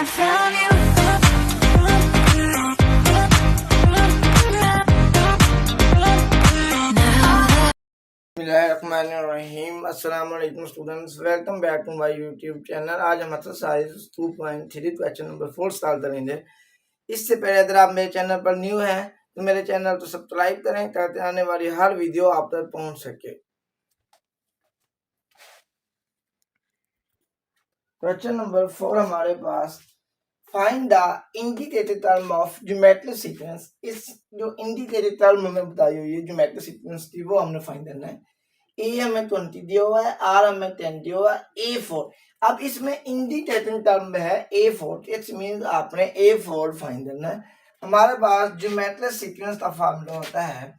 I found you. Bismillahirrahmanirrahim. Assalamu alaikum students. Welcome back to my YouTube channel. आज हम exercise 2.3 question number 4 solve करेंगे। इससे पहले अगर आप मेरे चैनल पर न्यू हैं तो मेरे चैनल को सब्सक्राइब करें ताकि आने वाली हर वीडियो आप तक पहुंच सके। क्वेश्चन नंबर 4 हमारे पास find the indicated term of geometric sequence. इस जो इंडिकेटेड टर्म हमें बताई हुई है ज्योमेट्रिक सीक्वेंस की वो हमने फाइंड करना है। ए हमें 20 दिया हुआ है, आर हमें 10 दिया हुआ है, A4। अब इसमें इंडिकेटिंग टर्म है A4, इट्स मींस आपने A4 फाइंड करना है। हमारे पास ज्योमेट्रिक सीक्वेंस का फार्मूला होता है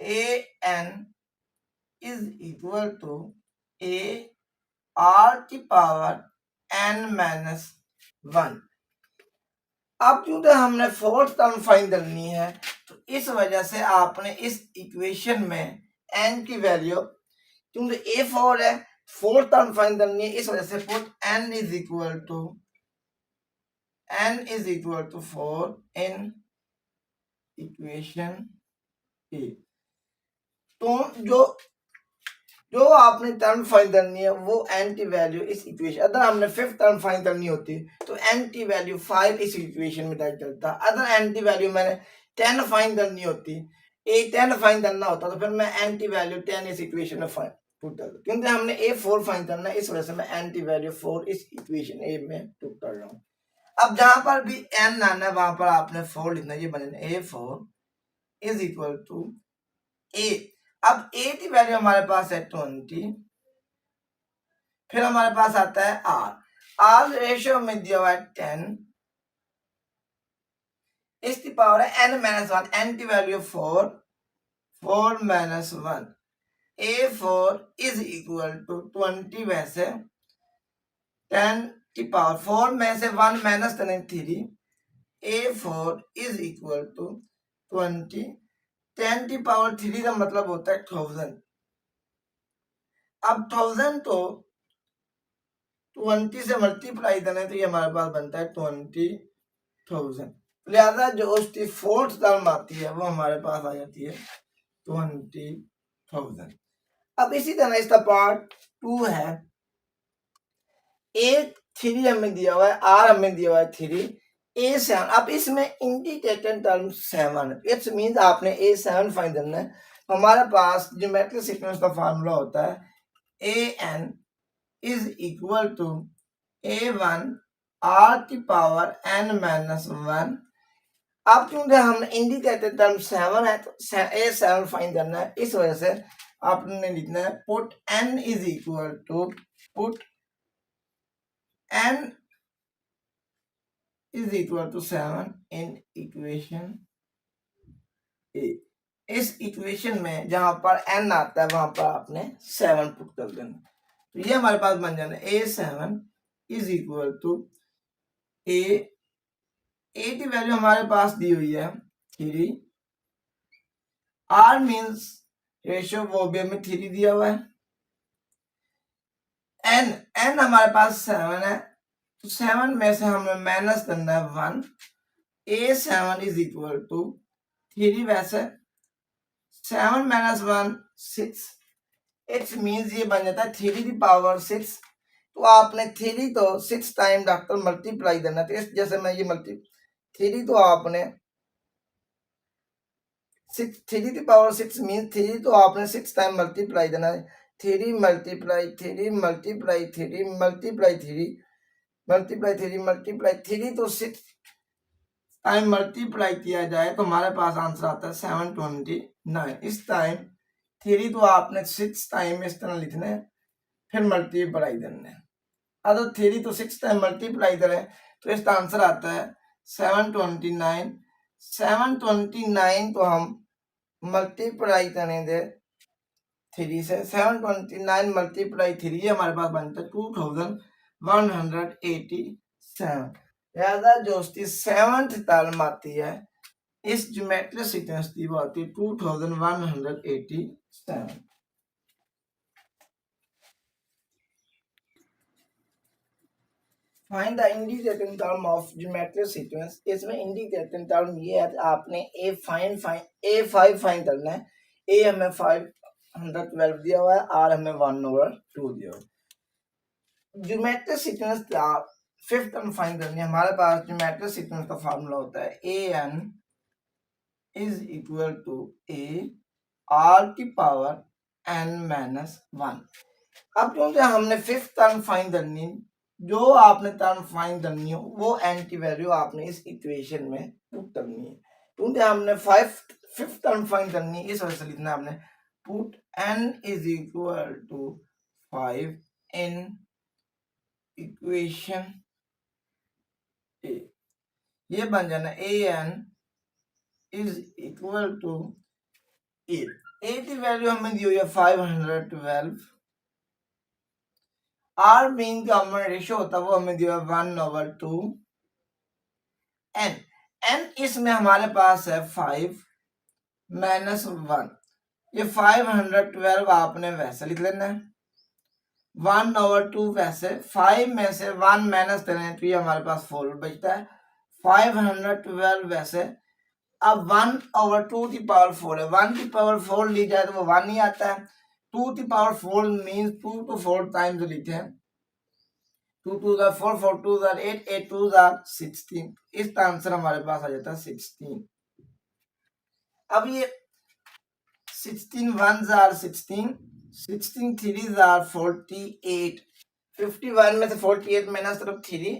AN is equal to AR की पावर n-1। अब क्योंकि हमने फोर्थ टर्म फाइंड करनी है तो इस वजह से आपने इस इक्वेशन में n की वैल्यू, क्योंकि A4 है, फोर्थ टर्म फाइंड करनी है, इस वजह से put n is equal to 4 in equation A. तो जो आपने टर्म फाइंड करनी है वो n की वैल्यू इस इक्वेशन, अगर हमने फिफ्थ टर्म फाइंड करनी होती तो n की वैल्यू 5 इस इक्वेशन में टाइप करता। अगर n की वैल्यू मैंने 10 फाइंड करनी होती, A10 फाइंड करना होता तो फिर मैं n की वैल्यू 10 इस इक्वेशन में पुट कर, क्योंकि हमने A4 फाइंड करना है, इस वजह से मैं n की वैल्यू 4 इस इक्वेशन ए में पुट कर रहा हूँ। अब जहां पर भी n आना है वहां पर आपने 4 लिखना है, ये बनेगा A4 is equal to A। अब A की वैल्यू हमारे पास है 20, फिर हमारे पास आता है R रेशियो में दिया हुआ है 10, इसकी पावर है n-1, n की value 4 -1। A4 is equal to 20, वैसे 10 की पावर 4 में से 1 माइनस करें 3, A4 इज इक्वल टू 20। 10 की पावर 3 का मतलब होता है 1000। अब 1000 को 20 से मल्टीप्लाई करें तो ये हमारे पास बनता है 20,000। लिहाजा जो उसकी फोर्थ टर्म आती है वो हमारे पास आ जाती है 20,000। अब इसी तरह इसका पार्ट 2 है। A3 हमें दिया हुआ है, R हमें दिया हुआ है 3, A7। अब इसमें इंडिकेटेड टर्म 7 है, इट्स मींस आपने A7 फाइंड करना है। हमारे पास ज्योमेट्रिक सीक्वेंस का फार्मूला होता है AN is equal to A1 R की पावर n-1। अब क्योंकि हमने इंडिकेटेड टर्म 7 है तो A7 फाइंड करना है, इस वजह से आपने लिखना है put n is equal to n is equal to 7 in equation A. इस इक्वेशन में जहां पर n आता है वहां पर आपने 7 पुट कर देना। तो ये हमारे पास बन जाना A7 is equal to A की वैल्यू हमारे पास दी हुई है 3, R मींस रेशियो वो भी हमें 3 दिया हुआ है, n हमारे पास 7 है तो 7 में से हमें माइनस करना है 1। A7 इज इक्वल टू 3, वैसे 7 माइनस 1 6, इट्स मींस ये बन जाता है 3 की पावर 6। तो आपने 3 तो 6 टाइम डॉक्टर मल्टीप्लाई करना है, तो इस जैसे मैं ये 3 तो आपने 3 की पावर 6 मींस 3 तो आपने 6 टाइम मल्टीप्लाई करना है। 3 multiply 3 multiply 3 multiply 3 multiply 3 multiply 3 तो 6 टाइम मल्टीप्लाई किया जाए तो हमारे पास आंसर आता है 729। इस टाइम 3 तो आपने 6 टाइम इस तरह लिखना है, फिर मल्टीप्लाई करना है। अगर 3 तो 6 टाइम मल्टीप्लाई करें तो इसका आंसर आता है 729। 729 को हम मल्टीप्लाई करेंगे 3 से, 729 मल्टीप्लाई 3 हमारे पास बनता है 2187। लिहाजा जो उसकी 7th टर्म आती है इस ज्योमेट्रिक सीक्वेंस की वो आती है 2187। Find the indicating term of geometric sequence. इसमें इंडिकेटिंग टर्म ये है, आपने A5 फाइंड करना है। ए हमें 512 दिया हुआ है, आर हमें 1/2 दिया हुआ है। ज्योमेट्रिक सीक्वेंस का फिफ्थ टर्म फाइंड करनी है। हमारे पास ज्योमेट्रिक सीक्वेंस का फार्मूला होता है an is equal to a r की पावर n-1। अब क्योंकि हमने फिफ्थ टर्म फाइंड करनी, जो आपने टर्म फाइंड करनी है वो एंटी वैल्यू आपने इस इक्वेशन में पुट करनी है। क्योंकि हमने फिफ्थ टर्म फाइंड करनी है, इस वजह से लिखना है हमने put n is equal to 5 in equation A. ये बन जाना an इज इक्वल टू 8 की वैल्यू हमें दी हुई है 512। आर मीन का हमारा रेशियो होता है वो हमें दिया 1/2 n इसमें हमारे पास है 5 -1। ये 512 आपने वैसे लिख लेना है, 1/2 वैसे 5 में से 1 माइनस करें तो ये हमारे पास 4 बचता है। 512 वैसे, अब 1/2 की पावर 4 है, 1 की पावर 4 ली जाए तो वो 1 ही आता है। 2 की पावर 4 मीन्स 2 to 4 टाइम्स लिखे हैं, 2 2 4 4 2 8 8 2 16। इसका आंसर हमारे पास आ जाता है 16। अब ये 16 1 16, 16 3 48, 51 में से 48 माइनस तरफ 3,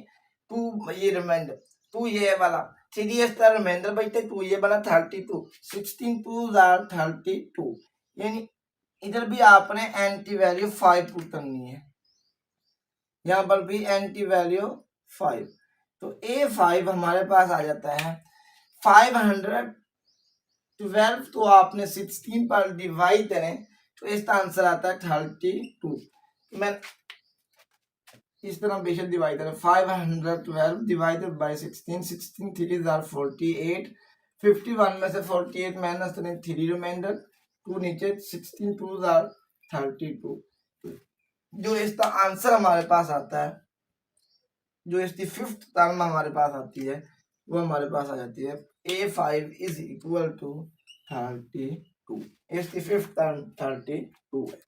2 ये रिमाइंडर, 2 ये वाला, 3 इस तरह रिमाइंडर बचते, 2 ये बना 32, 16 2 32। यानी इधर भी आपने एंटी वैल्यू 5 पुट करनी है, यहाँ पर भी एंटी वैल्यू 5। तो A5 हमारे पास आ जाता है 512, तो आपने 16 पर डिवाइड करें तो इसका आंसर आता है 32। मैं इस तरह बेशक डिवाइड करें, 512 डिवाइडेड बाय 16, 16 3 48, 51 में से 48 माइनस करें 3 रिमाइंडर, 2 नीचे, 16 2 32। जो इसका आंसर हमारे पास आता है, जो इसकी फिफ्थ टर्म हमारे पास आती है वो हमारे पास आ जाती है A5 इज इक्वल टू 32। इसकी फिफ्थ टर्म 32 है।